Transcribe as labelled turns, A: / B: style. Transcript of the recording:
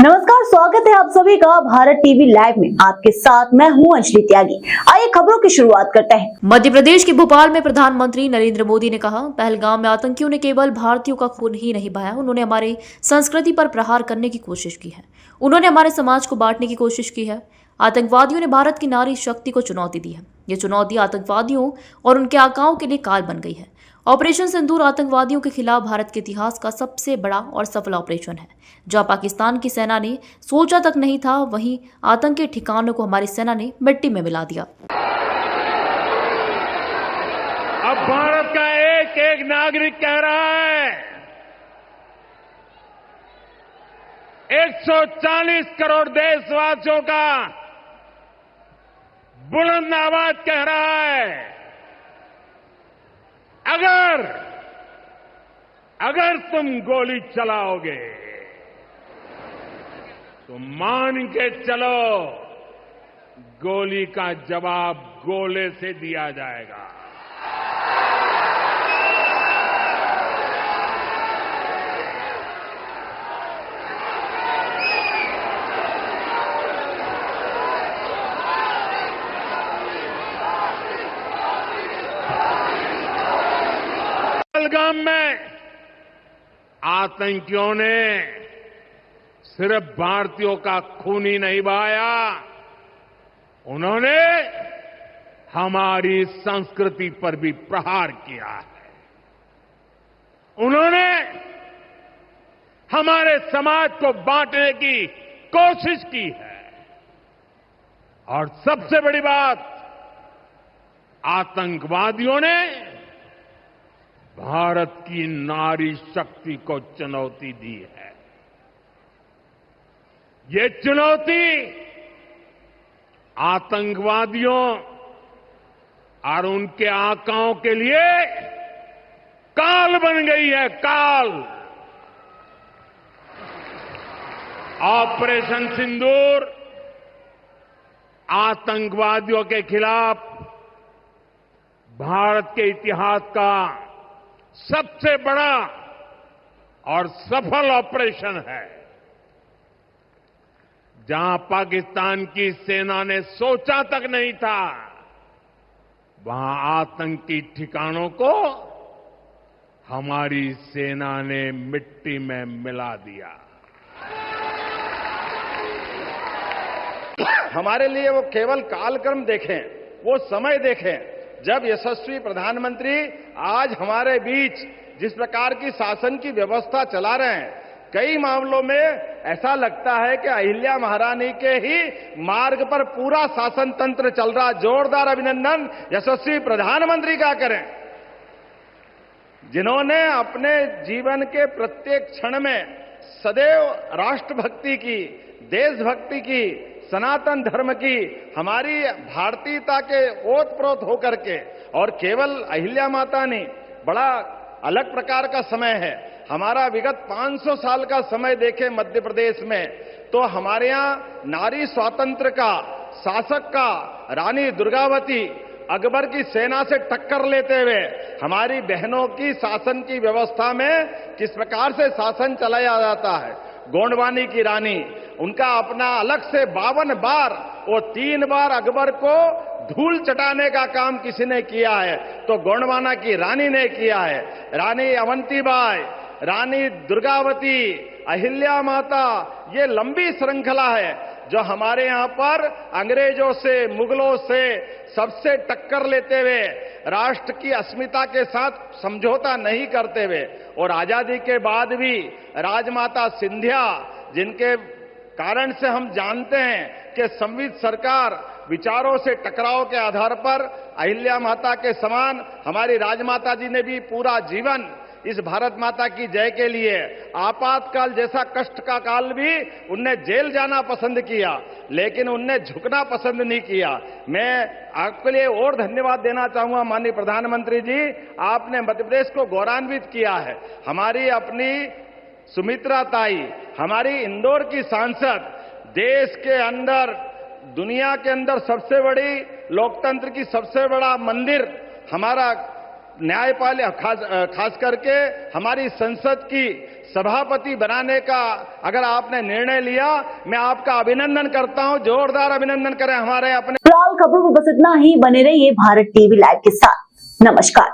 A: नमस्कार, स्वागत है आप सभी का भारत टीवी लाइव में। आपके साथ मैं हूं अंजलि त्यागी। आइए खबरों की शुरुआत करते हैं।
B: मध्य प्रदेश के भोपाल में प्रधानमंत्री नरेंद्र मोदी ने कहा, पहलगाम में आतंकियों ने केवल भारतीयों का खून ही नहीं बहाया, उन्होंने हमारी संस्कृति पर प्रहार करने की कोशिश की है। उन्होंने हमारे समाज को बांटने की कोशिश की है। आतंकवादियों ने भारत की नारी शक्ति को चुनौती दी है। ये चुनौती आतंकवादियों और उनके आकाओं के लिए काल बन गई है। ऑपरेशन सिंदूर आतंकवादियों के खिलाफ भारत के इतिहास का सबसे बड़ा और सफल ऑपरेशन है। जहां पाकिस्तान की सेना ने सोचा तक नहीं था, वहीं आतंक के ठिकानों को हमारी सेना ने मिट्टी में मिला दिया।
C: अब भारत का एक एक नागरिक कह रहा है, 140 करोड़ देशवासियों का बुलंद आवाज कह रहा है, अगर तुम गोली चलाओगे तो मान के चलो, गोली का जवाब गोले से दिया जाएगा। पहलगाम में आतंकियों ने सिर्फ भारतीयों का खून ही नहीं बहाया, उन्होंने हमारी संस्कृति पर भी प्रहार किया है। उन्होंने हमारे समाज को बांटने की कोशिश की है। और सबसे बड़ी बात, आतंकवादियों ने भारत की नारी शक्ति को चुनौती दी है। ये चुनौती आतंकवादियों और उनके आकाओं के लिए काल बन गई है, काल। ऑपरेशन सिंदूर आतंकवादियों के खिलाफ भारत के इतिहास का सबसे बड़ा और सफल ऑपरेशन है। जहां पाकिस्तान की सेना ने सोचा तक नहीं था, वहां आतंकी ठिकानों को हमारी सेना ने मिट्टी में मिला दिया।
D: हमारे लिए वो केवल कालक्रम देखें, वो समय देखें जब यशस्वी प्रधानमंत्री आज हमारे बीच जिस प्रकार की शासन की व्यवस्था चला रहे हैं, कई मामलों में ऐसा लगता है कि अहिल्या महारानी के ही मार्ग पर पूरा शासन तंत्र चल रहा। जोरदार अभिनंदन यशस्वी प्रधानमंत्री का करें, जिन्होंने अपने जीवन के प्रत्येक क्षण में सदैव राष्ट्रभक्ति की, देशभक्ति की, सनातन धर्म की, हमारी भारतीयता के ओतप्रोत होकर के, और केवल अहिल्या माता नहीं, बड़ा अलग प्रकार का समय है। हमारा विगत 500 साल का समय देखें मध्य प्रदेश में, तो हमारे यहां नारी स्वातंत्र का, शासक का, रानी दुर्गावती अकबर की सेना से टक्कर लेते हुए हमारी बहनों की शासन की व्यवस्था में किस प्रकार से शासन चलाया जाता है। गोंडवानी की रानी, उनका अपना अलग से 52 बार, वो 3 बार अकबर को धूल चटाने का काम किसी ने किया है तो गोंडवाना की रानी ने किया है। रानी अवंतीबाई, रानी दुर्गावती, अहिल्या माता, ये लंबी श्रृंखला है जो हमारे यहां पर अंग्रेजों से, मुगलों से सबसे टक्कर लेते हुए, राष्ट्र की अस्मिता के साथ समझौता नहीं करते हुए, और आजादी के बाद भी राजमाता सिंधिया, जिनके कारण से हम जानते हैं कि संविध सरकार विचारों से टकराव के आधार पर अहिल्या माता के समान हमारी राजमाता जी ने भी पूरा जीवन इस भारत माता की जय के लिए, आपातकाल जैसा कष्ट का काल भी उनने जेल जाना पसंद किया, लेकिन उनने झुकना पसंद नहीं किया। मैं आपके लिए और धन्यवाद देना चाहूंगा माननीय प्रधानमंत्री जी, आपने मध्य प्रदेश को गौरवान्वित किया है। हमारी अपनी सुमित्रा ताई, हमारी इंदौर की सांसद, देश के अंदर, दुनिया के अंदर सबसे बड़ी लोकतंत्र की सबसे बड़ा मंदिर हमारा न्यायपालिका खास करके हमारी संसद की सभापति बनाने का अगर आपने निर्णय लिया, मैं आपका अभिनंदन करता हूं। जोरदार अभिनंदन करें हमारे अपने।
A: फिलहाल खबरों में बस इतना ही। बने रहिए भारत टीवी लाइव के साथ। नमस्कार।